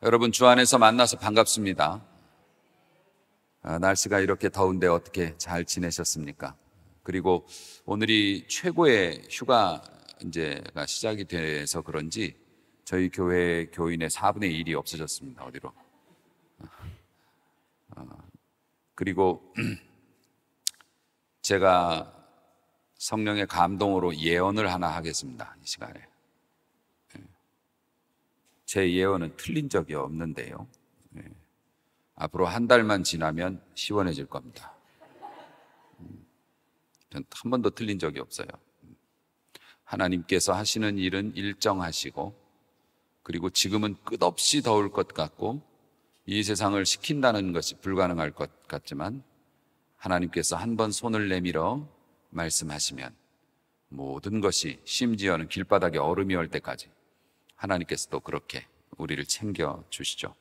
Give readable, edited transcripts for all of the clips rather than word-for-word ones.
여러분 주 안에서 만나서 반갑습니다. 날씨가 이렇게 더운데 어떻게 잘 지내셨습니까? 그리고 오늘이 최고의 휴가 이제가 시작이 돼서 그런지 저희 교회 교인의 4분의 1이 없어졌습니다. 어디로? 그리고 제가 성령의 감동으로 예언을 하나 하겠습니다. 이 시간에. 제 예언은 틀린 적이 없는데요. 앞으로 한 달만 지나면 시원해질 겁니다. 전 한 번도 틀린 적이 없어요. 하나님께서 하시는 일은 일정하시고, 그리고 지금은 끝없이 더울 것 같고 이 세상을 식힌다는 것이 불가능할 것 같지만, 하나님께서 한 번 손을 내밀어 말씀하시면 모든 것이, 심지어는 길바닥에 얼음이 얼 때까지 하나님께서도 그렇게 우리를 챙겨주시죠.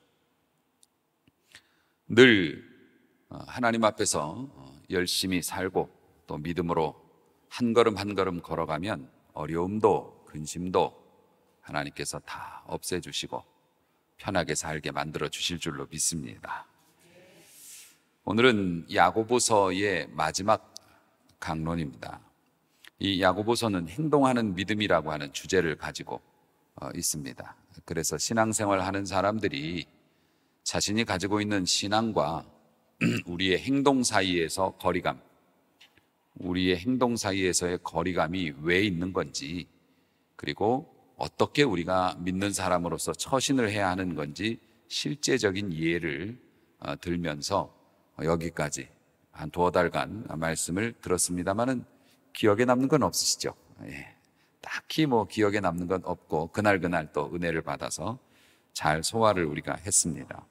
늘 하나님 앞에서 열심히 살고 또 믿음으로 한 걸음 한 걸음 걸어가면 어려움도 근심도 하나님께서 다 없애주시고 편하게 살게 만들어 주실 줄로 믿습니다. 오늘은 야고보서의 마지막 강론입니다. 이 야고보서는 행동하는 믿음이라고 하는 주제를 가지고 있습니다. 그래서 신앙생활 하는 사람들이 자신이 가지고 있는 신앙과 우리의 행동 사이에서 거리감, 우리의 행동 사이에서의 거리감이 왜 있는 건지, 그리고 어떻게 우리가 믿는 사람으로서 처신을 해야 하는 건지 실제적인 이해를 들면서 여기까지 한 2달간 말씀을 들었습니다만은 기억에 남는 건 없으시죠? 딱히 기억에 남는 건 없고 그날 또 은혜를 받아서 잘 소화를 우리가 했습니다.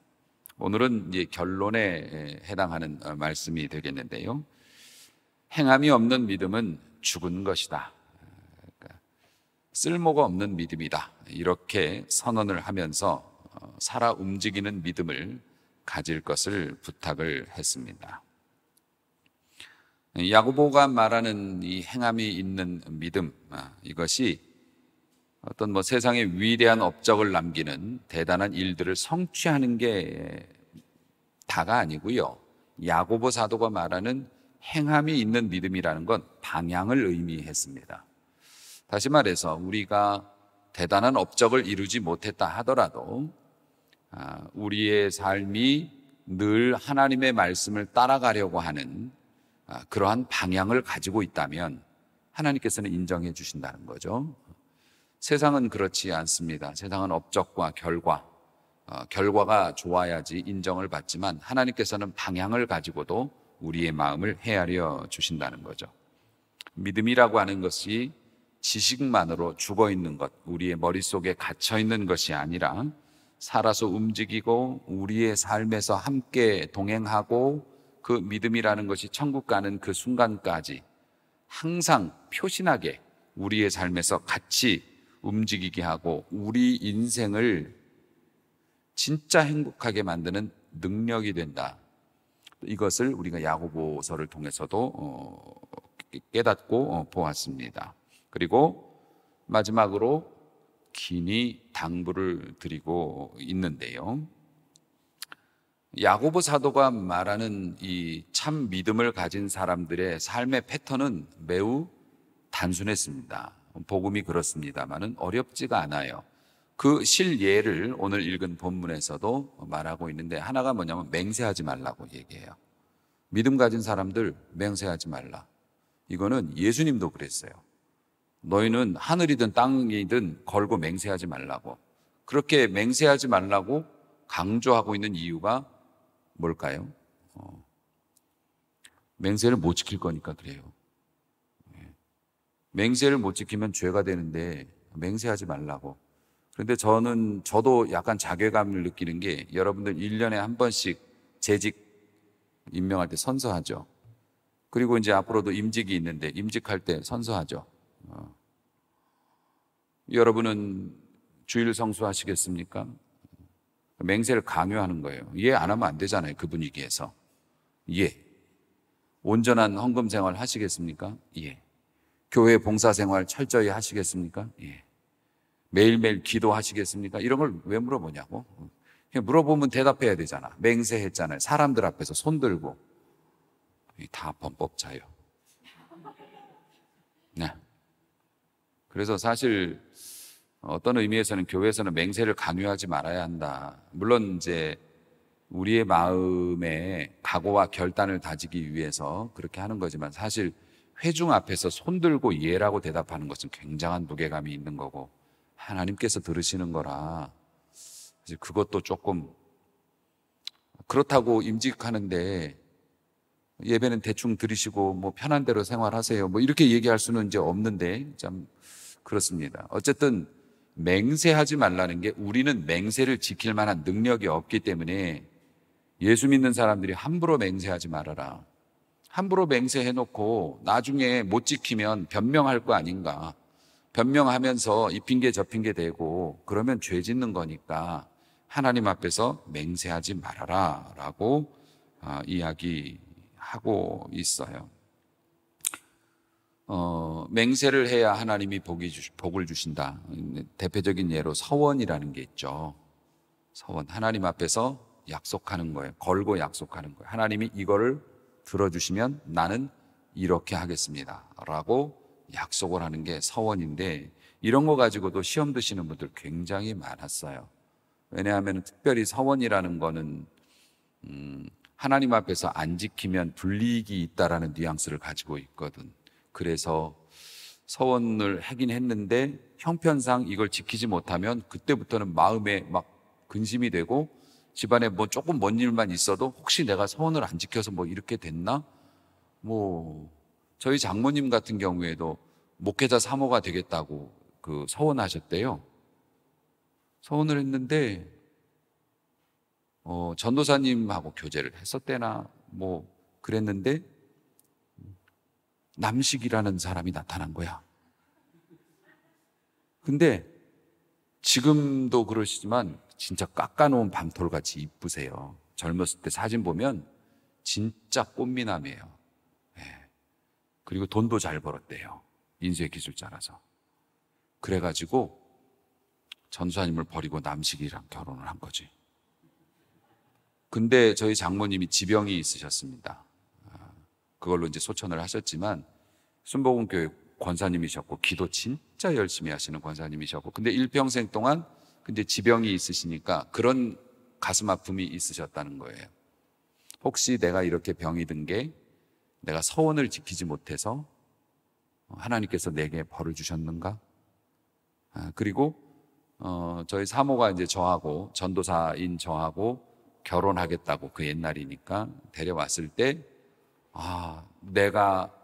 오늘은 이제 결론에 해당하는 말씀이 되겠는데요. 행함이 없는 믿음은 죽은 것이다. 그러니까 쓸모가 없는 믿음이다. 이렇게 선언을 하면서 살아 움직이는 믿음을 가질 것을 부탁을 했습니다. 야고보가 말하는 이 행함이 있는 믿음, 이것이 어떤 세상에 위대한 업적을 남기는 대단한 일들을 성취하는 게 다가 아니고요. 야고보 사도가 말하는 행함이 있는 믿음이라는 건 방향을 의미했습니다. 다시 말해서 우리가 대단한 업적을 이루지 못했다 하더라도 우리의 삶이 늘 하나님의 말씀을 따라가려고 하는 그러한 방향을 가지고 있다면 하나님께서는 인정해 주신다는 거죠. 세상은 그렇지 않습니다. 세상은 업적과 결과가 좋아야지 인정을 받지만 하나님께서는 방향을 가지고도 우리의 마음을 헤아려 주신다는 거죠. 믿음이라고 하는 것이 지식만으로 죽어있는 것, 우리의 머릿속에 갇혀있는 것이 아니라 살아서 움직이고 우리의 삶에서 함께 동행하고 그 믿음이라는 것이 천국 가는 그 순간까지 항상 표신하게 우리의 삶에서 같이 움직이게 하고 우리 인생을 진짜 행복하게 만드는 능력이 된다. 이것을 우리가 야고보서를 통해서도 깨닫고 보았습니다. 그리고 마지막으로 긴히 당부를 드리고 있는데요. 야고보 사도가 말하는 이 참 믿음을 가진 사람들의 삶의 패턴은 매우 단순했습니다. 복음이 그렇습니다만은 어렵지가 않아요. 그 실예를 오늘 읽은 본문에서도 말하고 있는데, 하나가 뭐냐면 맹세하지 말라고 얘기해요. 믿음 가진 사람들 맹세하지 말라. 이거는 예수님도 그랬어요. 너희는 하늘이든 땅이든 걸고 맹세하지 말라고. 그렇게 맹세하지 말라고 강조하고 있는 이유가 뭘까요? 맹세를 못 지킬 거니까 그래요. 맹세를 못 지키면 죄가 되는데 맹세하지 말라고. 그런데 저도 약간 자괴감을 느끼는 게, 여러분들 1년에 한 번씩 재직 임명할 때 선서하죠. 그리고 이제 앞으로도 임직이 있는데 임직할 때 선서하죠. 여러분은 주일 성수하시겠습니까? 맹세를 강요하는 거예요. 예, 안 하면 안 되잖아요. 그 분위기에서. 예. 온전한 헌금 생활 하시겠습니까? 예. 교회 봉사 생활 철저히 하시겠습니까? 예. 매일매일 기도하시겠습니까? 이런 걸 왜 물어보냐고. 그냥 물어보면 대답해야 되잖아. 맹세했잖아요. 사람들 앞에서 손 들고. 다 범법자요. 네. 그래서 사실 어떤 의미에서는 교회에서는 맹세를 강요하지 말아야 한다. 물론 이제 우리의 마음에 각오와 결단을 다지기 위해서 그렇게 하는 거지만, 사실 회중 앞에서 손 들고 예라고 대답하는 것은 굉장한 무게감이 있는 거고, 하나님께서 들으시는 거라 사실 그것도 조금, 그렇다고 임직하는데 예배는 대충 드리시고 뭐 편한 대로 생활하세요 뭐 이렇게 얘기할 수는 이제 없는데, 참 그렇습니다. 어쨌든 맹세하지 말라는 게, 우리는 맹세를 지킬 만한 능력이 없기 때문에 예수 믿는 사람들이 함부로 맹세하지 말아라. 함부로 맹세해놓고 나중에 못 지키면 변명할 거 아닌가. 변명하면서 이 핑계 저 핑계 대고 그러면 죄 짓는 거니까 하나님 앞에서 맹세하지 말아라 라고 이야기하고 있어요. 맹세를 해야 하나님이 복을 주신다. 대표적인 예로 서원이라는 게 있죠. 서원, 하나님 앞에서 약속하는 거예요. 걸고 약속하는 거예요. 하나님이 이거를 들어주시면 나는 이렇게 하겠습니다 라고 약속을 하는 게 서원인데, 이런 거 가지고도 시험 드시는 분들 굉장히 많았어요. 왜냐하면 특별히 서원이라는 거는 하나님 앞에서 안 지키면 불이익이 있다라는 뉘앙스를 가지고 있거든. 그래서 서원을 하긴 했는데 형편상 이걸 지키지 못하면 그때부터는 마음에 막 근심이 되고, 집안에 뭐 조금 먼 일만 있어도 혹시 내가 서원을 안 지켜서 뭐 이렇게 됐나? 뭐 저희 장모님 같은 경우에도 목회자 사모가 되겠다고 그 서원하셨대요. 서원을 했는데 전도사님하고 교제를 했었대나 뭐 그랬는데 남식이라는 사람이 나타난 거야. 근데 지금도 그러시지만 진짜 깎아놓은 밤톨같이 이쁘세요. 젊었을 때 사진 보면 진짜 꽃미남이에요. 네. 그리고 돈도 잘 벌었대요. 인쇄 기술자라서. 그래가지고 전도사님을 버리고 남식이랑 결혼을 한 거지. 근데 저희 장모님이 지병이 있으셨습니다. 그걸로 이제 소천을 하셨지만 순복음교회 권사님이셨고 기도 진짜 열심히 하시는 권사님이셨고, 근데 일평생 동안 근데 지병이 있으시니까 그런 가슴 아픔이 있으셨다는 거예요. 혹시 내가 이렇게 병이 든 게 내가 서원을 지키지 못해서 하나님께서 내게 벌을 주셨는가? 그리고 저희 사모가 이제 저하고 전도사인 저하고 결혼하겠다고, 그 옛날이니까 데려왔을 때 내가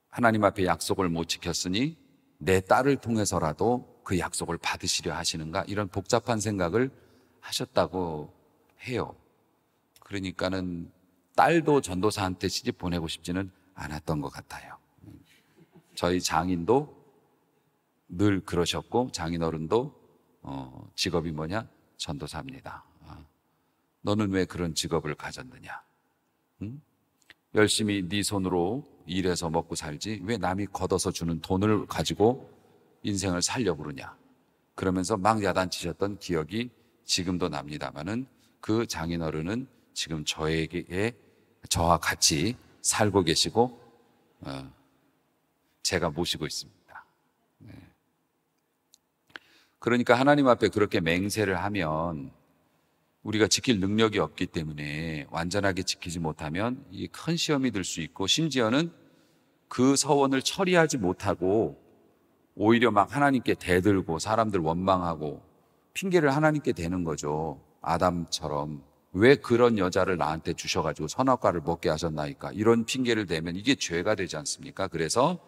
하나님 앞에 약속을 못 지켰으니 내 딸을 통해서라도 그 약속을 받으시려 하시는가, 이런 복잡한 생각을 하셨다고 해요. 그러니까는 딸도 전도사한테 시집 보내고 싶지는 않았던 것 같아요. 저희 장인도 늘 그러셨고, 장인어른도 직업이 뭐냐? 전도사입니다. 너는 왜 그런 직업을 가졌느냐? 응? 열심히 네 손으로 일해서 먹고 살지 왜 남이 걷어서 주는 돈을 가지고 인생을 살려고 그러냐? 그러면서 막 야단치셨던 기억이 지금도 납니다마는, 그 장인어른은 지금 저와 같이 살고 계시고 제가 모시고 있습니다. 네. 그러니까 하나님 앞에 그렇게 맹세를 하면 우리가 지킬 능력이 없기 때문에 완전하게 지키지 못하면 이 큰 시험이 들 수 있고, 심지어는 그 서원을 처리하지 못하고 오히려 막 하나님께 대들고 사람들 원망하고 핑계를 하나님께 대는 거죠. 아담처럼 왜 그런 여자를 나한테 주셔가지고 선악과를 먹게 하셨나이까, 이런 핑계를 대면 이게 죄가 되지 않습니까? 그래서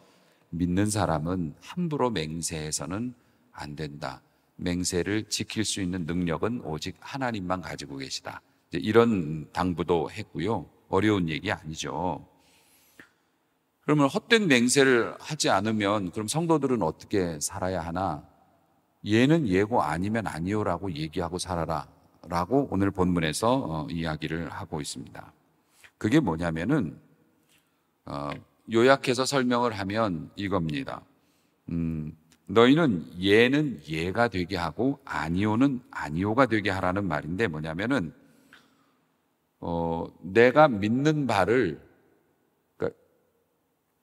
믿는 사람은 함부로 맹세해서는 안 된다. 맹세를 지킬 수 있는 능력은 오직 하나님만 가지고 계시다. 이런 당부도 했고요. 어려운 얘기 아니죠. 그러면 헛된 맹세를 하지 않으면 그럼 성도들은 어떻게 살아야 하나? 얘는 얘고 아니면 아니요라고 얘기하고 살아라 라고 오늘 본문에서 이야기를 하고 있습니다. 그게 뭐냐면은 요약해서 설명을 하면 이겁니다. 너희는 예는 예가 되게 하고 아니오는 아니오가 되게 하라는 말인데 뭐냐면은 내가 믿는 바를 그러니까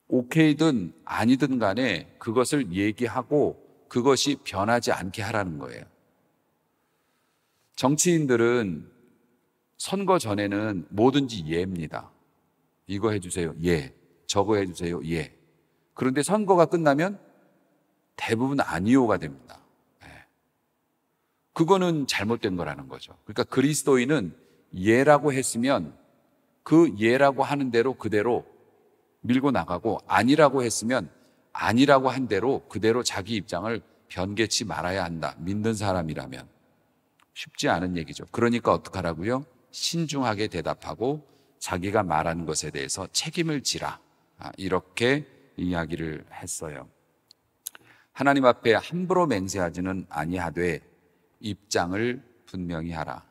오케이든 아니든 간에 그것을 얘기하고 그것이 변하지 않게 하라는 거예요. 정치인들은 선거 전에는 뭐든지 예입니다. 이거 해주세요. 예. 저거 해주세요. 예. 그런데 선거가 끝나면 대부분 아니오가 됩니다. 그거는 잘못된 거라는 거죠. 그러니까 그리스도인은 예라고 했으면 그 예라고 하는 대로 그대로 밀고 나가고 아니라고 했으면 아니라고 한 대로 그대로 자기 입장을 변개치 말아야 한다. 믿는 사람이라면. 쉽지 않은 얘기죠. 그러니까 어떡하라고요? 신중하게 대답하고 자기가 말하는 것에 대해서 책임을 지라. 이렇게 이야기를 했어요. 하나님 앞에 함부로 맹세하지는 아니하되 입장을 분명히 하라.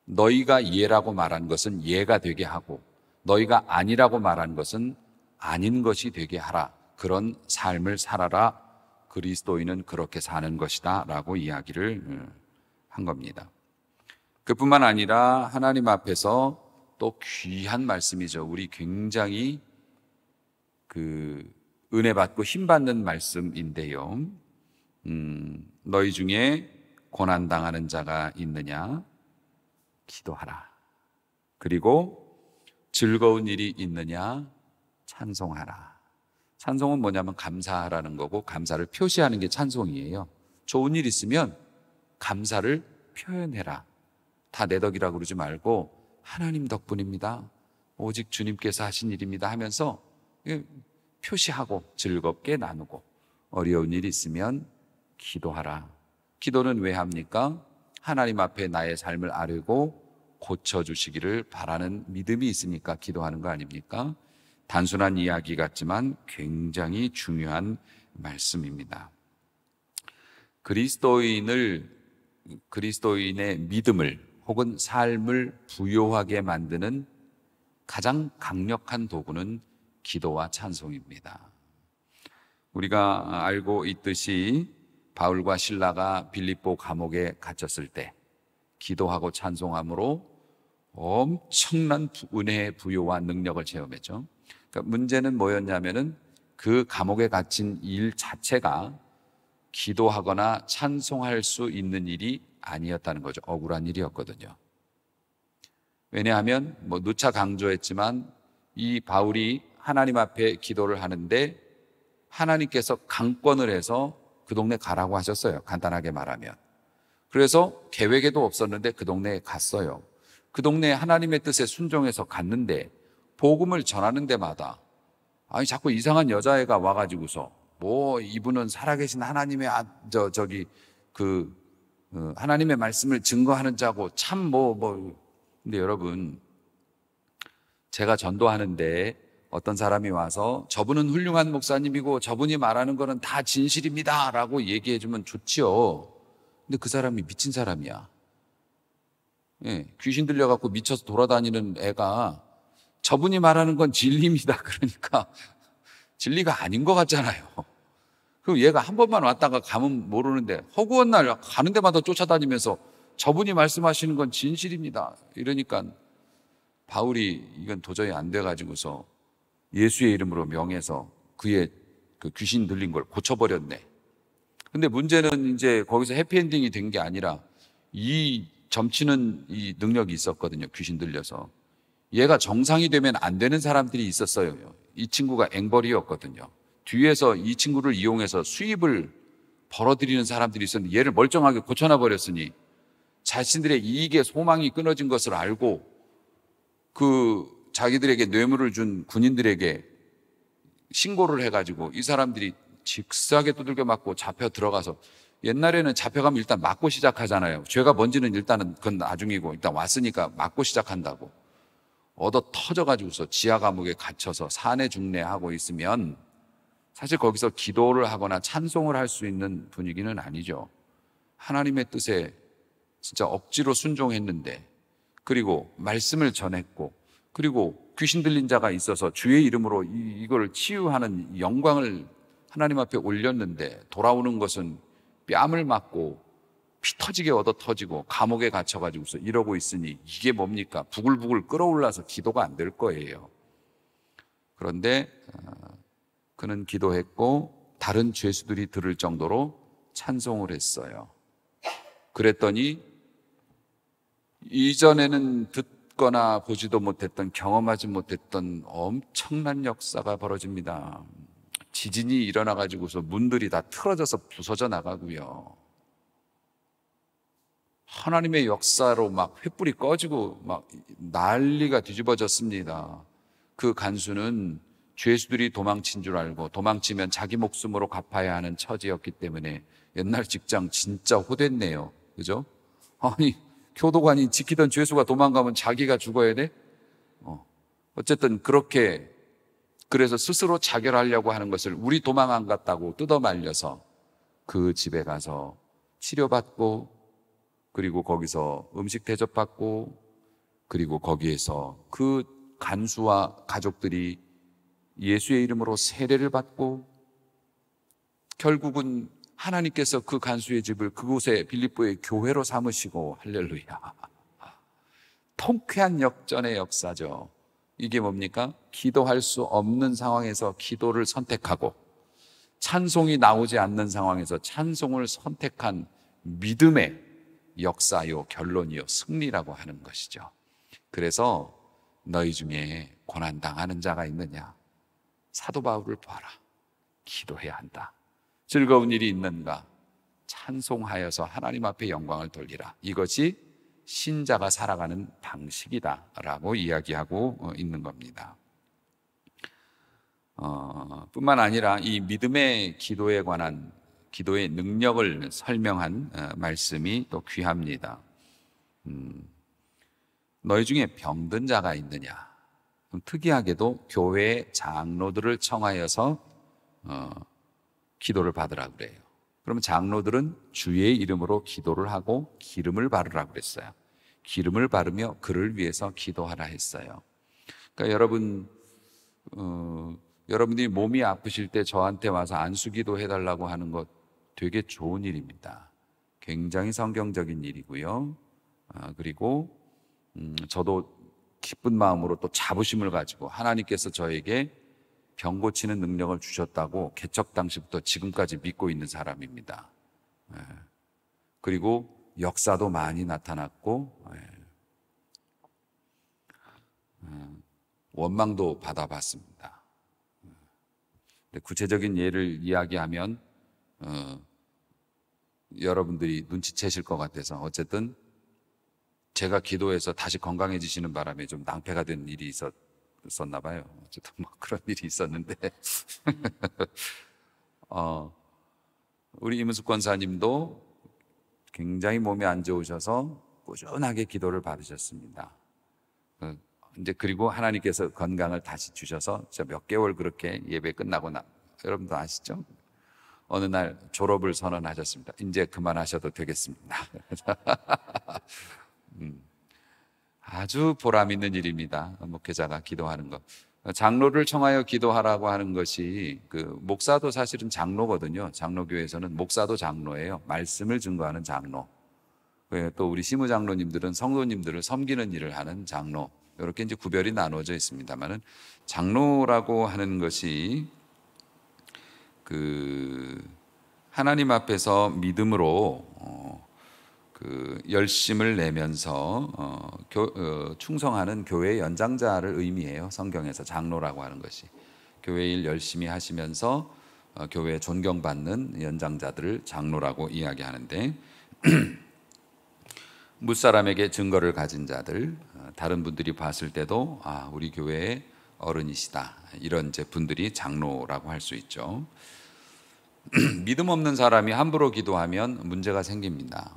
너희가 예라고 말한 것은 예가 되게 하고 너희가 아니라고 말한 것은 아닌 것이 되게 하라. 그런 삶을 살아라. 그리스도인은 그렇게 사는 것이다 라고 이야기를 한 겁니다. 그뿐만 아니라 하나님 앞에서 또 귀한 말씀이죠. 우리 굉장히 은혜 받고 힘 받는 말씀인데요. 너희 중에 고난 당하는 자가 있느냐? 기도하라. 그리고 즐거운 일이 있느냐? 찬송하라. 찬송은 뭐냐면 감사하라는 거고 감사를 표시하는 게 찬송이에요. 좋은 일 있으면 감사를 표현해라. 다 내 덕이라고 그러지 말고 하나님 덕분입니다. 오직 주님께서 하신 일입니다 하면서 표시하고 즐겁게 나누고 어려운 일이 있으면 기도하라. 기도는 왜 합니까? 하나님 앞에 나의 삶을 아뢰고 고쳐주시기를 바라는 믿음이 있으니까 기도하는 거 아닙니까? 단순한 이야기 같지만 굉장히 중요한 말씀입니다. 그리스도인의 믿음을 혹은 삶을 부요하게 만드는 가장 강력한 도구는 기도와 찬송입니다. 우리가 알고 있듯이 바울과 실라가 빌립보 감옥에 갇혔을 때 기도하고 찬송함으로 엄청난 은혜의 부요와 능력을 체험했죠. 그러니까 문제는 뭐였냐면은 그 감옥에 갇힌 일 자체가 기도하거나 찬송할 수 있는 일이 아니었다는 거죠. 억울한 일이었거든요. 왜냐하면 누차 강조했지만 이 바울이 하나님 앞에 기도를 하는데 하나님께서 강권을 해서 그 동네 가라고 하셨어요. 간단하게 말하면. 그래서 계획에도 없었는데 그 동네에 갔어요. 그 동네에 하나님의 뜻에 순종해서 갔는데 복음을 전하는 데마다 자꾸 이상한 여자애가 와가지고서 이분은 살아계신 하나님의 하나님의 말씀을 증거하는 자고 근데 여러분 제가 전도하는데 어떤 사람이 와서 저분은 훌륭한 목사님이고 저분이 말하는 거는 다 진실입니다 라고 얘기해 주면 좋지요. 근데 그 사람이 미친 사람이야. 귀신 들려갖고 미쳐서 돌아다니는 애가 저분이 말하는 건 진리입니다 그러니까 진리가 아닌 것 같잖아요. 그럼 얘가 한 번만 왔다가 가면 모르는데 허구한 날 가는 데마다 쫓아다니면서 저분이 말씀하시는 건 진실입니다 이러니까 바울이 이건 도저히 안 돼가지고서 예수의 이름으로 명해서 그의 그 귀신 들린 걸 고쳐버렸네. 근데 문제는 이제 거기서 해피엔딩이 된 게 아니라 이 점치는 이 능력이 있었거든요. 귀신 들려서 얘가 정상이 되면 안 되는 사람들이 있었어요. 이 친구가 앵벌이었거든요. 뒤에서 이 친구를 이용해서 수입을 벌어들이는 사람들이 있었는데 얘를 멀쩡하게 고쳐놔 버렸으니 자신들의 이익의 소망이 끊어진 것을 알고 자기들에게 뇌물을 준 군인들에게 신고를 해가지고 이 사람들이 직사하게 두들겨 맞고 잡혀 들어가서 옛날에는 잡혀가면 일단 맞고 시작하잖아요. 죄가 뭔지는 일단은 그건 나중이고 일단 왔으니까 맞고 시작한다고. 얻어 터져가지고서 지하 감옥에 갇혀서 산에 중내하고 있으면 사실 거기서 기도를 하거나 찬송을 할 수 있는 분위기는 아니죠. 하나님의 뜻에 진짜 억지로 순종했는데 그리고 말씀을 전했고 그리고 귀신 들린 자가 있어서 주의 이름으로 이걸 치유하는 영광을 하나님 앞에 올렸는데 돌아오는 것은 뺨을 맞고 피 터지게 얻어 터지고 감옥에 갇혀가지고서 이러고 있으니 이게 뭡니까? 부글부글 끓어올라서 기도가 안 될 거예요. 그런데 그는 기도했고 다른 죄수들이 들을 정도로 찬송을 했어요. 그랬더니 이전에는 듣거나 보지도 못했던, 경험하지 못했던 엄청난 역사가 벌어집니다. 지진이 일어나가지고서 문들이 다 틀어져서 부서져 나가고요. 하나님의 역사로 막 횃불이 꺼지고 막 난리가 뒤집어졌습니다. 그 간수는 죄수들이 도망친 줄 알고 도망치면 자기 목숨으로 갚아야 하는 처지였기 때문에 옛날 직장 진짜 호됐네요. 그죠? 아니, 교도관이 지키던 죄수가 도망가면 자기가 죽어야 돼? 어쨌든 그렇게, 그래서 스스로 자결하려고 하는 것을 우리 도망 안 갔다고 뜯어 말려서 그 집에 가서 치료받고, 그리고 거기서 음식 대접받고, 그리고 거기에서 그 간수와 가족들이 예수의 이름으로 세례를 받고, 결국은 하나님께서 그 간수의 집을 그곳에 빌립보의 교회로 삼으시고, 할렐루야. 통쾌한 역전의 역사죠. 이게 뭡니까? 기도할 수 없는 상황에서 기도를 선택하고, 찬송이 나오지 않는 상황에서 찬송을 선택한 믿음의 역사요, 결론이요, 승리라고 하는 것이죠. 그래서 너희 중에 고난당하는 자가 있느냐? 사도 바울을 봐라. 기도해야 한다. 즐거운 일이 있는가? 찬송하여서 하나님 앞에 영광을 돌리라. 이것이 신자가 살아가는 방식이다라고 이야기하고 있는 겁니다. 뿐만 아니라 이 믿음의 기도에 관한, 기도의 능력을 설명한 말씀이 또 귀합니다. 너희 중에 병든 자가 있느냐? 특이하게도 교회 장로들을 청하여서 기도를 받으라 그래요. 그러면 장로들은 주의 이름으로 기도를 하고 기름을 바르라 그랬어요. 기름을 바르며 그를 위해서 기도하라 했어요. 그러니까 여러분들이 몸이 아프실 때 저한테 와서 안수기도 해달라고 하는 것 되게 좋은 일입니다. 굉장히 성경적인 일이고요. 그리고 저도 기쁜 마음으로 또 자부심을 가지고 하나님께서 저에게 병 고치는 능력을 주셨다고 개척 당시부터 지금까지 믿고 있는 사람입니다. 그리고 역사도 많이 나타났고 원망도 받아봤습니다. 구체적인 예를 이야기하면 여러분들이 눈치채실 것 같아서, 어쨌든 제가 기도해서 다시 건강해지시는 바람에 좀 낭패가 된 일이 있었나 봐요. 어쨌든 뭐 그런 일이 있었는데 우리 이문숙 권사님도 굉장히 몸이 안 좋으셔서 꾸준하게 기도를 받으셨습니다. 이제 그리고 하나님께서 건강을 다시 주셔서 몇 개월 그렇게 예배 끝나고 여러분도 아시죠? 어느 날 졸업을 선언하셨습니다. 이제 그만하셔도 되겠습니다. 아주 보람 있는 일입니다. 목회자가 기도하는 것. 장로를 청하여 기도하라고 하는 것이, 목사도 사실은 장로거든요. 장로교회에서는 목사도 장로예요. 말씀을 증거하는 장로. 또 우리 시무장로님들은 성도님들을 섬기는 일을 하는 장로. 이렇게 이제 구별이 나누어져 있습니다만은, 장로라고 하는 것이 하나님 앞에서 믿음으로 열심을 내면서 충성하는 교회의 연장자를 의미해요. 성경에서 장로라고 하는 것이 교회 일 열심히 하시면서 교회에 존경받는 연장자들을 장로라고 이야기하는데, 무사람에게 증거를 가진 자들, 다른 분들이 봤을 때도 우리 교회의 어른이시다, 이런 이제 분들이 장로라고 할 수 있죠. 믿음 없는 사람이 함부로 기도하면 문제가 생깁니다.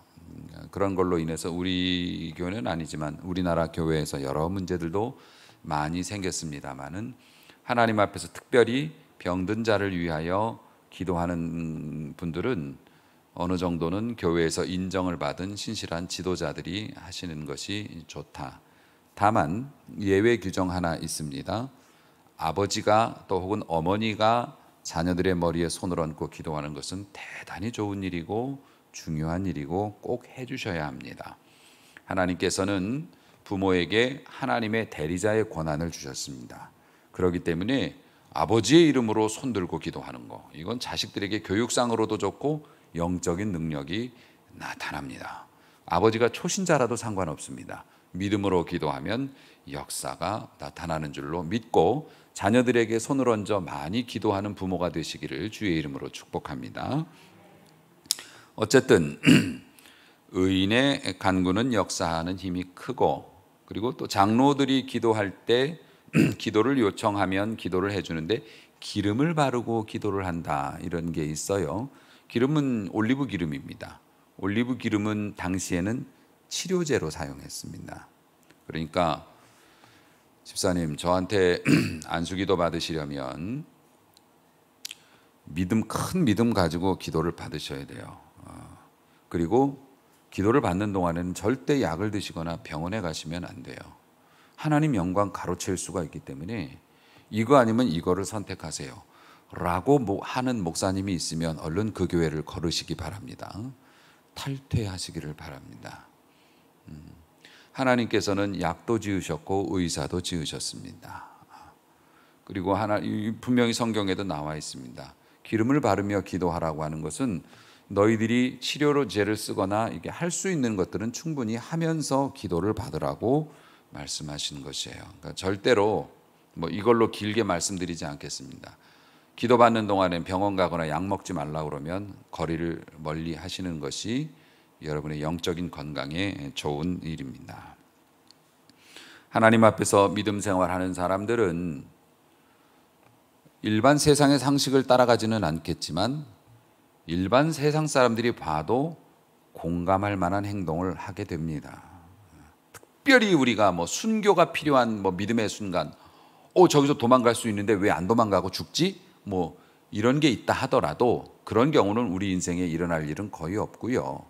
그런 걸로 인해서 우리 교회는 아니지만 우리나라 교회에서 여러 문제들도 많이 생겼습니다만은, 하나님 앞에서 특별히 병든 자를 위하여 기도하는 분들은 어느 정도는 교회에서 인정을 받은 신실한 지도자들이 하시는 것이 좋다. 다만 예외 규정 하나 있습니다. 아버지가 또 혹은 어머니가 자녀들의 머리에 손을 얹고 기도하는 것은 대단히 좋은 일이고 중요한 일이고 꼭 해주셔야 합니다. 하나님께서는 부모에게 하나님의 대리자의 권한을 주셨습니다. 그렇기 때문에 아버지의 이름으로 손들고 기도하는 거, 이건 자식들에게 교육상으로도 좋고 영적인 능력이 나타납니다. 아버지가 초신자라도 상관없습니다. 믿음으로 기도하면 역사가 나타나는 줄로 믿고 자녀들에게 손을 얹어 많이 기도하는 부모가 되시기를 주의 이름으로 축복합니다. 어쨌든 의인의 간구는 역사하는 힘이 크고, 그리고 또 장로들이 기도할 때 기도를 요청하면 기도를 해주는데 기름을 바르고 기도를 한다, 이런 게 있어요. 기름은 올리브 기름입니다. 올리브 기름은 당시에는 치료제로 사용했습니다. 그러니까 집사님, 저한테 안수기도 받으시려면 큰 믿음 가지고 기도를 받으셔야 돼요. 그리고 기도를 받는 동안에는 절대 약을 드시거나 병원에 가시면 안 돼요. 하나님 영광 가로챌 수가 있기 때문에 이거 아니면 이거를 선택하세요 라고 하는 목사님이 있으면 얼른 그 교회를 걸으시기 바랍니다. 탈퇴하시기를 바랍니다. 하나님께서는 약도 지으셨고 의사도 지으셨습니다. 그리고 분명히 성경에도 나와 있습니다. 기름을 바르며 기도하라고 하는 것은 너희들이 치료로 죄를 쓰거나 이게 할 수 있는 것들은 충분히 하면서 기도를 받으라고 말씀하신 것이에요. 그러니까 절대로 이걸로 길게 말씀드리지 않겠습니다. 기도받는 동안엔 병원 가거나 약 먹지 말라고 그러면 거리를 멀리 하시는 것이 여러분의 영적인 건강에 좋은 일입니다. 하나님 앞에서 믿음 생활하는 사람들은 일반 세상의 상식을 따라가지는 않겠지만 일반 세상 사람들이 봐도 공감할 만한 행동을 하게 됩니다. 특별히 우리가 순교가 필요한 믿음의 순간, 저기서 도망갈 수 있는데 왜 안 도망가고 죽지? 이런 게 있다 하더라도 그런 경우는 우리 인생에 일어날 일은 거의 없고요.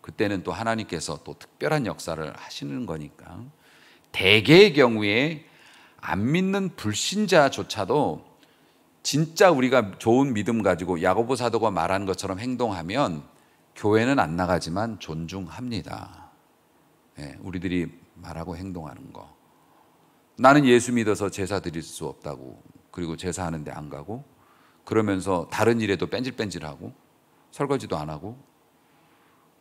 그때는 또 하나님께서 또 특별한 역사를 하시는 거니까. 대개의 경우에 안 믿는 불신자조차도 진짜 우리가 좋은 믿음 가지고 야고보 사도가 말한 것처럼 행동하면 교회는 안 나가지만 존중합니다. 우리들이 말하고 행동하는 거. 나는 예수 믿어서 제사 드릴 수 없다고, 그리고 제사하는데 안 가고, 그러면서 다른 일에도 뺀질뺀질하고 설거지도 안 하고,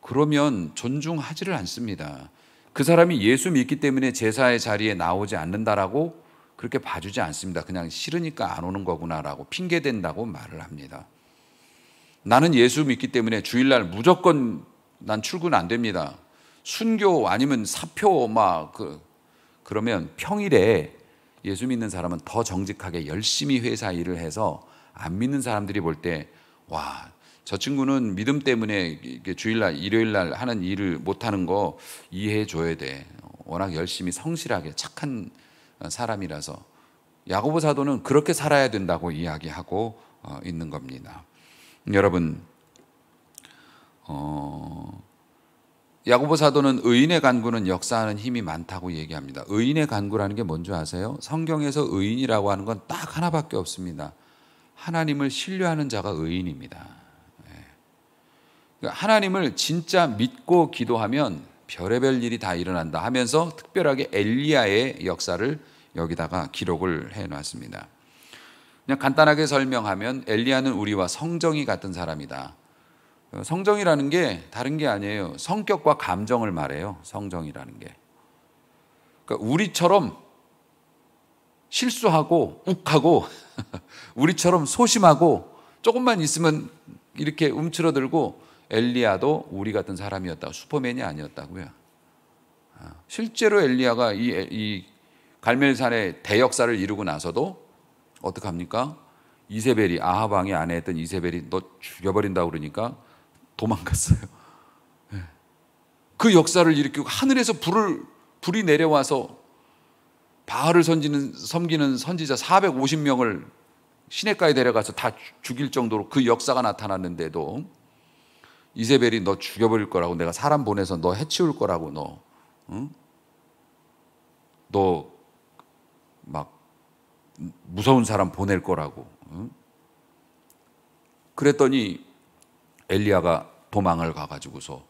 그러면 존중하지를 않습니다. 그 사람이 예수 믿기 때문에 제사의 자리에 나오지 않는다라고 그렇게 봐주지 않습니다. 그냥 싫으니까 안 오는 거구나라고 핑계댄다고 말을 합니다. 나는 예수 믿기 때문에 주일날 무조건 난 출근 안 됩니다. 순교 아니면 사표 그러면 평일에 예수 믿는 사람은 더 정직하게 열심히 회사 일을 해서 안 믿는 사람들이 볼 때 저 친구는 믿음 때문에 주일날 일요일날 하는 일을 못하는 거 이해해 줘야 돼. 워낙 열심히 성실하게 착한 사람이라서. 야고보 사도는 그렇게 살아야 된다고 이야기하고 있는 겁니다. 여러분, 야고보 사도는 의인의 간구는 역사하는 힘이 많다고 얘기합니다. 의인의 간구라는 게 뭔지 아세요? 성경에서 의인이라고 하는 건 딱 하나밖에 없습니다. 하나님을 신뢰하는 자가 의인입니다. 하나님을 진짜 믿고 기도하면 별의별 일이 다 일어난다 하면서 특별하게 엘리야의 역사를 여기다가 기록을 해놨습니다. 그냥 간단하게 설명하면 엘리야는 우리와 성정이 같은 사람이다. 성정이라는 게 다른 게 아니에요. 성격과 감정을 말해요. 성정이라는 게. 그러니까 우리처럼 실수하고 욱하고 우리처럼 소심하고 조금만 있으면 이렇게 움츠러들고, 엘리야도 우리 같은 사람이었다고, 슈퍼맨이 아니었다고요. 실제로 엘리야가 이 갈멜산의 대역사를 이루고 나서도 어떡합니까? 이세벨이, 아합 왕의 아내였던 이세벨이 너 죽여버린다고 그러니까 도망갔어요. 그 역사를 일으키고 하늘에서 불이 내려와서 바알을 섬기는 선지자 450명을 시냇가에 데려가서 다 죽일 정도로 그 역사가 나타났는데도 이세벨이 너 죽여버릴 거라고, 내가 사람 보내서 너 해치울 거라고, 너 막 무서운 사람 보낼 거라고, 그랬더니 엘리야가 도망을 가가지고서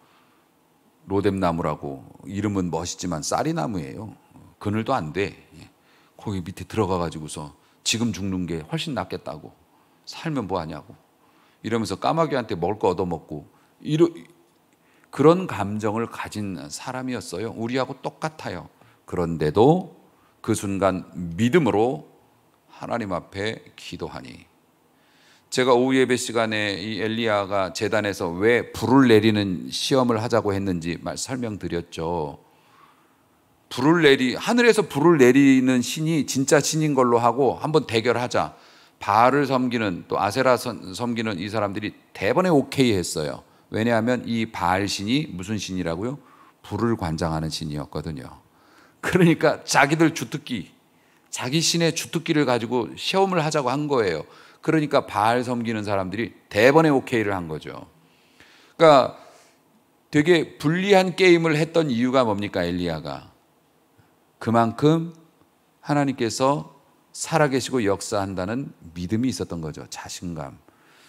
로뎀나무라고 이름은 멋있지만 쌀이나무예요. 그늘도 안 돼. 거기 밑에 들어가가지고서 지금 죽는 게 훨씬 낫겠다고, 살면 뭐하냐고 이러면서 까마귀한테 먹을 거 얻어먹고 그런 감정을 가진 사람이었어요. 우리하고 똑같아요. 그런데도 그 순간 믿음으로 하나님 앞에 기도하니, 제가 오후 예배 시간에 이 엘리야가 제단에서 왜 불을 내리는 시험을 하자고 했는지 설명드렸죠. 하늘에서 불을 내리는 신이 진짜 신인 걸로 하고 한번 대결하자. 바알을 섬기는, 또 아세라 섬기는 이 사람들이 대번에 오케이 했어요. 왜냐하면 이 바알 신이 무슨 신이라고요? 불을 관장하는 신이었거든요. 그러니까 자기들 주특기, 자기 신의 주특기를 가지고 시험을 하자고 한 거예요. 그러니까 바알 섬기는 사람들이 대번에 오케이를 한 거죠. 그러니까 되게 불리한 게임을 했던 이유가 뭡니까? 엘리야가 그만큼 하나님께서 살아계시고 역사한다는 믿음이 있었던 거죠. 자신감.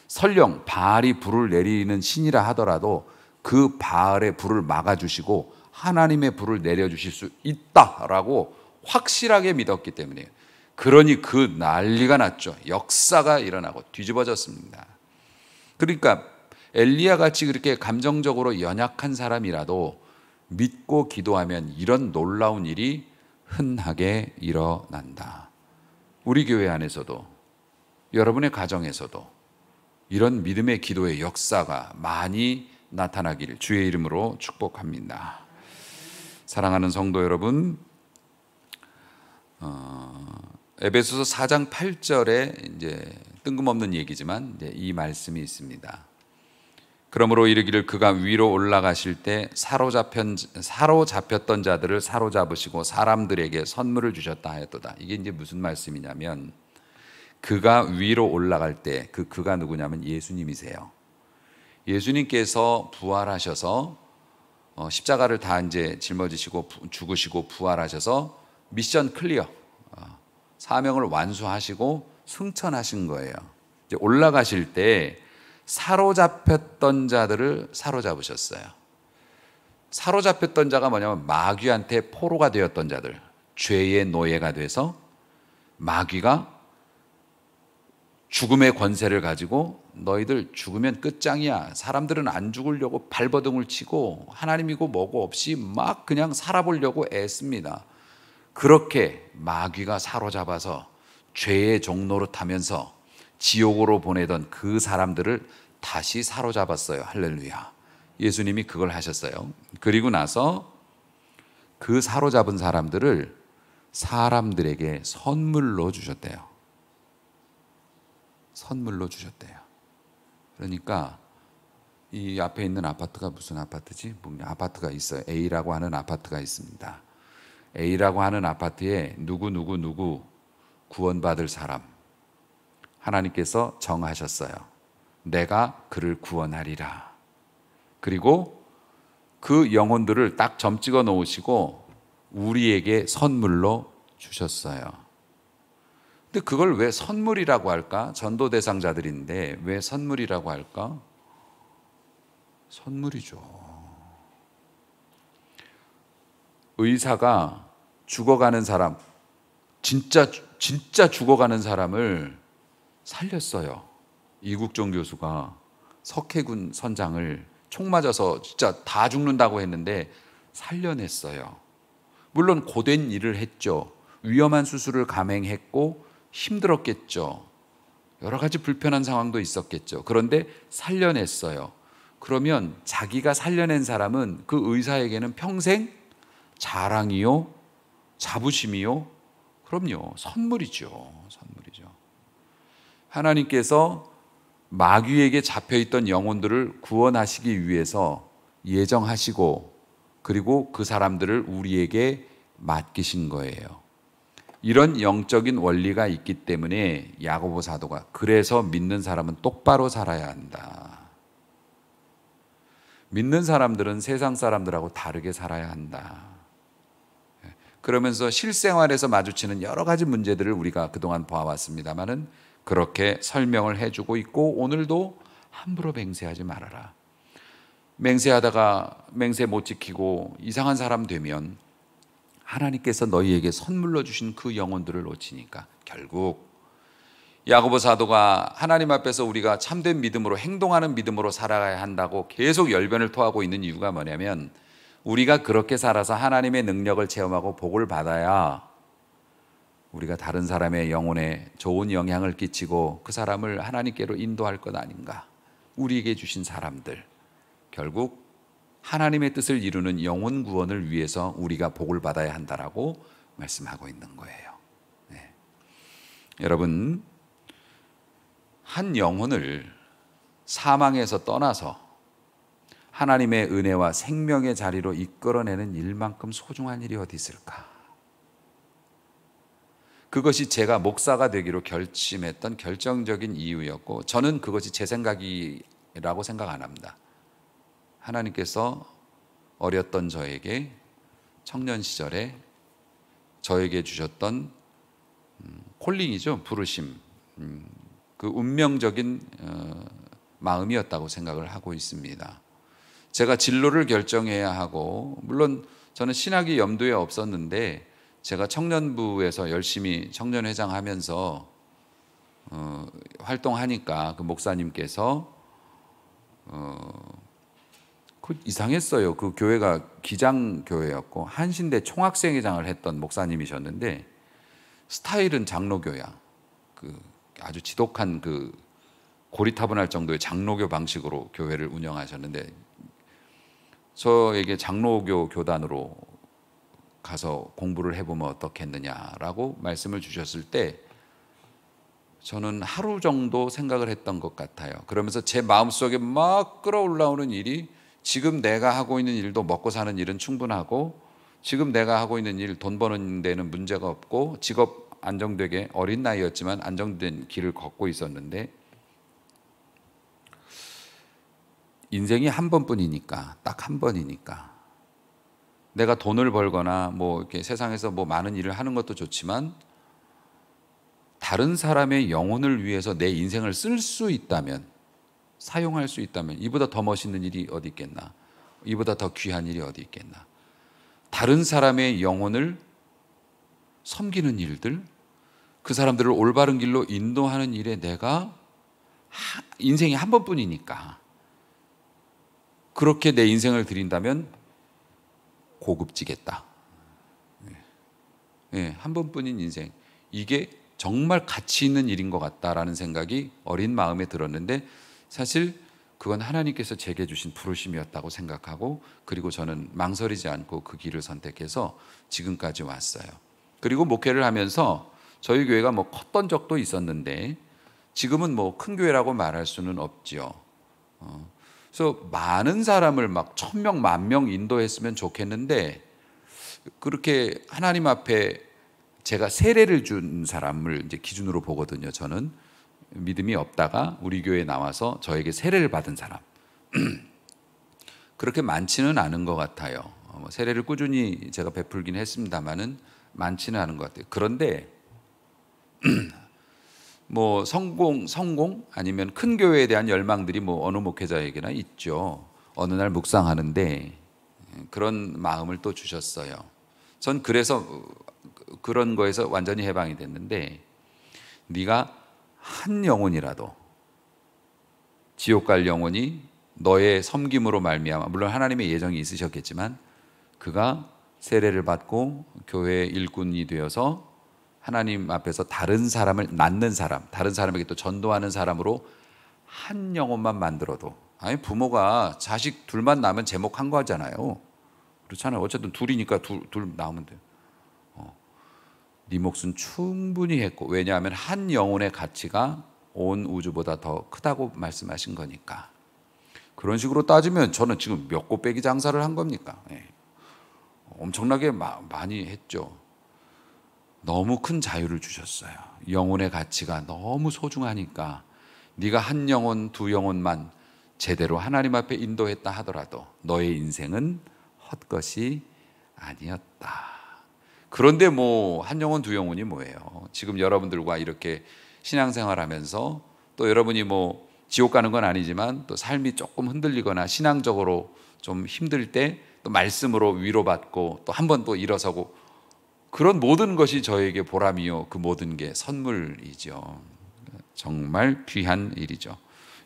설령 바알이 불을 내리는 신이라 하더라도 그 바알의 불을 막아주시고 하나님의 불을 내려주실 수 있다라고 확실하게 믿었기 때문이에요. 그러니 그 난리가 났죠. 역사가 일어나고 뒤집어졌습니다. 그러니까 엘리야 같이 그렇게 감정적으로 연약한 사람이라도 믿고 기도하면 이런 놀라운 일이 흔하게 일어난다. 우리 교회 안에서도, 여러분의 가정에서도 이런 믿음의 기도의 역사가 많이 나타나기를 주의 이름으로 축복합니다. 사랑하는 성도 여러분, 에베소서 4장 8절에 이제 뜬금없는 얘기지만 이제 이 말씀이 있습니다. 그러므로 이르기를 그가 위로 올라가실 때 사로잡혔던 자들을 사로잡으시고 사람들에게 선물을 주셨다 하였도다. 이게 이제 무슨 말씀이냐면, 그가 위로 올라갈 때 그가 누구냐면 예수님이세요. 예수님께서 부활하셔서 십자가를 다 이제 짊어지시고 죽으시고 부활하셔서 미션 클리어, 사명을 완수하시고 승천하신 거예요. 이제 올라가실 때 사로잡혔던 자들을 사로잡으셨어요. 사로잡혔던 자가 뭐냐면 마귀한테 포로가 되었던 자들, 죄의 노예가 돼서 마귀가 죽음의 권세를 가지고 너희들 죽으면 끝장이야, 사람들은 안 죽으려고 발버둥을 치고 하나님이고 뭐고 없이 막 그냥 살아보려고 애씁니다. 그렇게 마귀가 사로잡아서 죄의 종로로 타면서 지옥으로 보내던 그 사람들을 다시 사로잡았어요. 할렐루야. 예수님이 그걸 하셨어요. 그리고 나서 그 사로잡은 사람들을 사람들에게 선물로 주셨대요. 선물로 주셨대요. 그러니까 이 앞에 있는 아파트가 무슨 아파트지? 아파트가 있어요. A라고 하는 아파트가 있습니다. A라고 하는 아파트에 누구 구원받을 사람 하나님께서 정하셨어요. 내가 그를 구원하리라. 그리고 그 영혼들을 딱 점 찍어 놓으시고 우리에게 선물로 주셨어요. 근데 그걸 왜 선물이라고 할까? 전도 대상자들인데 왜 선물이라고 할까? 선물이죠. 의사가 죽어가는 사람, 진짜 죽어가는 사람을 살렸어요. 이국종 교수가 석해군 선장을 총 맞아서 진짜 다 죽는다고 했는데 살려냈어요. 물론 고된 일을 했죠. 위험한 수술을 감행했고 힘들었겠죠. 여러 가지 불편한 상황도 있었겠죠. 그런데 살려냈어요. 그러면 자기가 살려낸 사람은 그 의사에게는 평생 자랑이요, 자부심이요, 그럼요, 선물이죠. 선물이죠. 하나님께서 마귀에게 잡혀있던 영혼들을 구원하시기 위해서 예정하시고 그리고 그 사람들을 우리에게 맡기신 거예요. 이런 영적인 원리가 있기 때문에 야고보 사도가 그래서 믿는 사람은 똑바로 살아야 한다. 믿는 사람들은 세상 사람들하고 다르게 살아야 한다. 그러면서 실생활에서 마주치는 여러 가지 문제들을 우리가 그동안 봐왔습니다만은 그렇게 설명을 해주고 있고 오늘도 함부로 맹세하지 말아라. 맹세하다가 맹세 못 지키고 이상한 사람 되면 하나님께서 너희에게 선물로 주신 그 영혼들을 놓치니까 결국 야고보 사도가 하나님 앞에서 우리가 참된 믿음으로 행동하는 믿음으로 살아가야 한다고 계속 열변을 토하고 있는 이유가 뭐냐면 우리가 그렇게 살아서 하나님의 능력을 체험하고 복을 받아야 우리가 다른 사람의 영혼에 좋은 영향을 끼치고 그 사람을 하나님께로 인도할 것 아닌가. 우리에게 주신 사람들, 결국 하나님의 뜻을 이루는 영혼 구원을 위해서 우리가 복을 받아야 한다라고 말씀하고 있는 거예요. 네. 여러분, 한 영혼을 사망에서 떠나서 하나님의 은혜와 생명의 자리로 이끌어내는 일만큼 소중한 일이 어디 있을까? 그것이 제가 목사가 되기로 결심했던 결정적인 이유였고, 저는 그것이 제 생각이라고 생각 안 합니다. 하나님께서 어렸던 저에게 청년 시절에 저에게 주셨던 콜링이죠, 부르심, 그 운명적인 마음이었다고 생각을 하고 있습니다. 제가 진로를 결정해야 하고, 물론 저는 신학이 염두에 없었는데 제가 청년부에서 열심히 청년회장 하면서 활동하니까 그 목사님께서 그 이상했어요. 그 교회가 기장교회였고 한신대 총학생회장을 했던 목사님이셨는데 스타일은 장로교야. 그 아주 지독한 그 고리타분할 정도의 장로교 방식으로 교회를 운영하셨는데 저에게 장로교 교단으로 가서 공부를 해보면 어떻겠느냐라고 말씀을 주셨을 때 저는 하루 정도 생각을 했던 것 같아요. 그러면서 제 마음속에 막 끌어올라오는 일이 지금 내가 하고 있는 일도 먹고 사는 일은 충분하고 지금 내가 하고 있는 일 돈 버는 데는 문제가 없고 직업 안정되게 어린 나이였지만 안정된 길을 걷고 있었는데 인생이 한 번뿐이니까 딱 한 번이니까 내가 돈을 벌거나 뭐 이렇게 세상에서 뭐 많은 일을 하는 것도 좋지만 다른 사람의 영혼을 위해서 내 인생을 쓸 수 있다면 사용할 수 있다면 이보다 더 멋있는 일이 어디 있겠나? 이보다 더 귀한 일이 어디 있겠나? 다른 사람의 영혼을 섬기는 일들, 그 사람들을 올바른 길로 인도하는 일에 내가 인생이 한 번뿐이니까 그렇게 내 인생을 드린다면 고급지겠다. 네, 한 번뿐인 인생, 이게 정말 가치 있는 일인 것 같다라는 생각이 어린 마음에 들었는데 사실 그건 하나님께서 제게 주신 부르심이었다고 생각하고 그리고 저는 망설이지 않고 그 길을 선택해서 지금까지 왔어요. 그리고 목회를 하면서 저희 교회가 뭐 컸던 적도 있었는데 지금은 뭐 큰 교회라고 말할 수는 없지요. 그래서 많은 사람을 막 1000명, 10,000명 인도했으면 좋겠는데 그렇게 하나님 앞에 제가 세례를 준 사람을 이제 기준으로 보거든요. 저는 믿음이 없다가 우리 교회에 나와서 저에게 세례를 받은 사람 그렇게 많지는 않은 것 같아요. 세례를 꾸준히 제가 베풀긴 했습니다만은 많지는 않은 것 같아요. 그런데 뭐 성공 아니면 큰 교회에 대한 열망들이 뭐 어느 목회자에게나 있죠. 어느 날 묵상하는데 그런 마음을 또 주셨어요. 전 그래서 그런 거에서 완전히 해방이 됐는데 네가 한 영혼이라도 지옥 갈 영혼이 너의 섬김으로 말미암아 물론 하나님의 예정이 있으셨겠지만 그가 세례를 받고 교회의 일꾼이 되어서 하나님 앞에서 다른 사람을 낳는 사람, 다른 사람에게 또 전도하는 사람으로 한 영혼만 만들어도 아니 부모가 자식 둘만 낳으면 제목한 거잖아요. 그렇잖아요. 어쨌든 둘이니까 둘 낳으면 돼요. 네 몫은 충분히 했고 왜냐하면 한 영혼의 가치가 온 우주보다 더 크다고 말씀하신 거니까. 그런 식으로 따지면 저는 지금 몇 곱빼기 장사를 한 겁니까? 네. 엄청나게 많이 했죠. 너무 큰 자유를 주셨어요. 영혼의 가치가 너무 소중하니까 네가 한 영혼, 두 영혼만 제대로 하나님 앞에 인도했다 하더라도 너의 인생은 헛것이 아니었다. 그런데 뭐 한 영혼, 두 영혼이 뭐예요? 지금 여러분들과 이렇게 신앙생활하면서 또 여러분이 뭐 지옥 가는 건 아니지만 또 삶이 조금 흔들리거나 신앙적으로 좀 힘들 때 또 말씀으로 위로받고 또 한 번 또 일어서고, 그런 모든 것이 저에게 보람이요 그 모든 게 선물이죠. 정말 귀한 일이죠.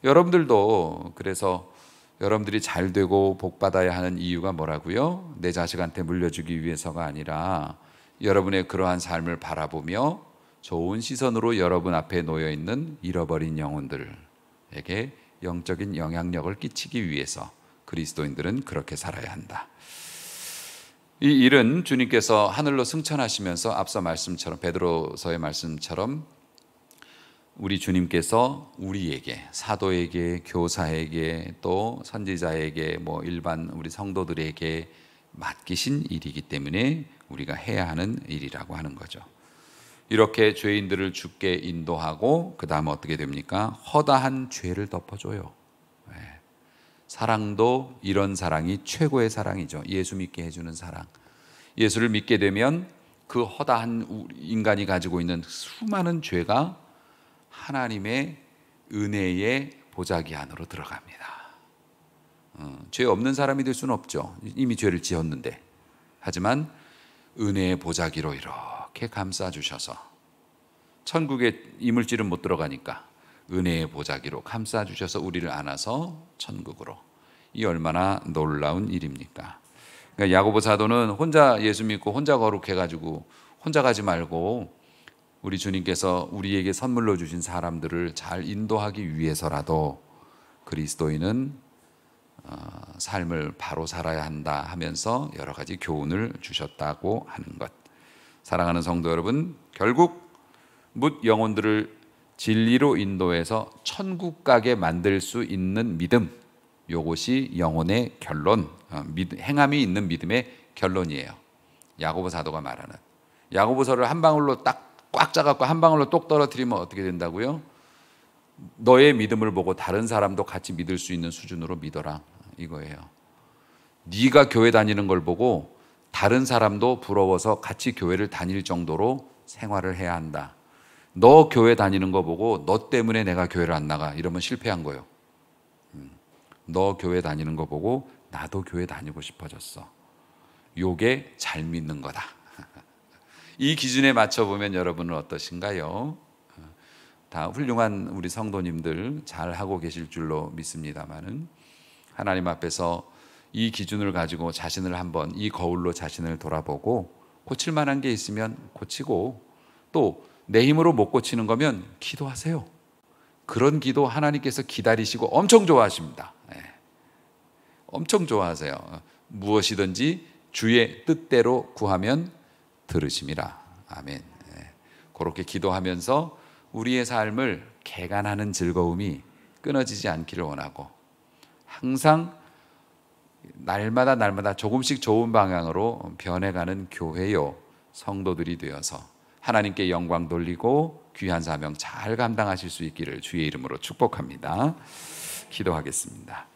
여러분들도 그래서 여러분들이 잘 되고 복 받아야 하는 이유가 뭐라고요? 내 자식한테 물려주기 위해서가 아니라 여러분의 그러한 삶을 바라보며 좋은 시선으로 여러분 앞에 놓여 있는 잃어버린 영혼들에게 영적인 영향력을 끼치기 위해서 그리스도인들은 그렇게 살아야 한다. 이 일은 주님께서 하늘로 승천하시면서 앞서 말씀처럼, 베드로서의 말씀처럼 우리 주님께서 우리에게, 사도에게, 교사에게, 또 선지자에게, 일반 우리 성도들에게 맡기신 일이기 때문에 우리가 해야 하는 일이라고 하는 거죠. 이렇게 죄인들을 주께 인도하고 그 다음 어떻게 됩니까? 허다한 죄를 덮어줘요. 사랑도 이런 사랑이 최고의 사랑이죠. 예수 믿게 해주는 사랑. 예수를 믿게 되면 그 허다한 인간이 가지고 있는 수많은 죄가 하나님의 은혜의 보자기 안으로 들어갑니다. 죄 없는 사람이 될 수는 없죠. 이미 죄를 지었는데. 하지만 은혜의 보자기로 이렇게 감싸주셔서, 천국에 이물질은 못 들어가니까 은혜의 보자기로 감싸주셔서 우리를 안아서 천국으로. 이 얼마나 놀라운 일입니까? 그러니까 야고보 사도는 혼자 예수 믿고 혼자 거룩해가지고 혼자 가지 말고 우리 주님께서 우리에게 선물로 주신 사람들을 잘 인도하기 위해서라도 그리스도인은 삶을 바로 살아야 한다 하면서 여러 가지 교훈을 주셨다고 하는 것. 사랑하는 성도 여러분, 결국 뭇 영혼들을 진리로 인도해서 천국 가게 만들 수 있는 믿음, 이것이 영혼의 결론, 행함이 있는 믿음의 결론이에요. 야고보 사도가 말하는, 야고보서를 한 방울로 딱 꽉 짜갖고 한 방울로 똑 떨어뜨리면 어떻게 된다고요? 너의 믿음을 보고 다른 사람도 같이 믿을 수 있는 수준으로 믿어라, 이거예요. 네가 교회 다니는 걸 보고 다른 사람도 부러워서 같이 교회를 다닐 정도로 생활을 해야 한다. 너 교회 다니는 거 보고 너 때문에 내가 교회를 안 나가, 이러면 실패한 거예요. 너 교회 다니는 거 보고 나도 교회 다니고 싶어졌어. 요게 잘 믿는 거다. 이 기준에 맞춰보면 여러분은 어떠신가요? 다 훌륭한 우리 성도님들 잘 하고 계실 줄로 믿습니다만은, 하나님 앞에서 이 기준을 가지고 자신을 한번, 이 거울로 자신을 돌아보고 고칠 만한 게 있으면 고치고, 또 내 힘으로 못 고치는 거면 기도하세요. 그런 기도 하나님께서 기다리시고 엄청 좋아하십니다. 엄청 좋아하세요. 무엇이든지 주의 뜻대로 구하면 들으심이라. 아멘. 그렇게 기도하면서 우리의 삶을 개간하는 즐거움이 끊어지지 않기를 원하고, 항상 날마다 조금씩 좋은 방향으로 변해가는 교회요 성도들이 되어서 하나님께 영광 돌리고 귀한 사명 잘 감당하실 수 있기를 주의 이름으로 축복합니다. 기도하겠습니다.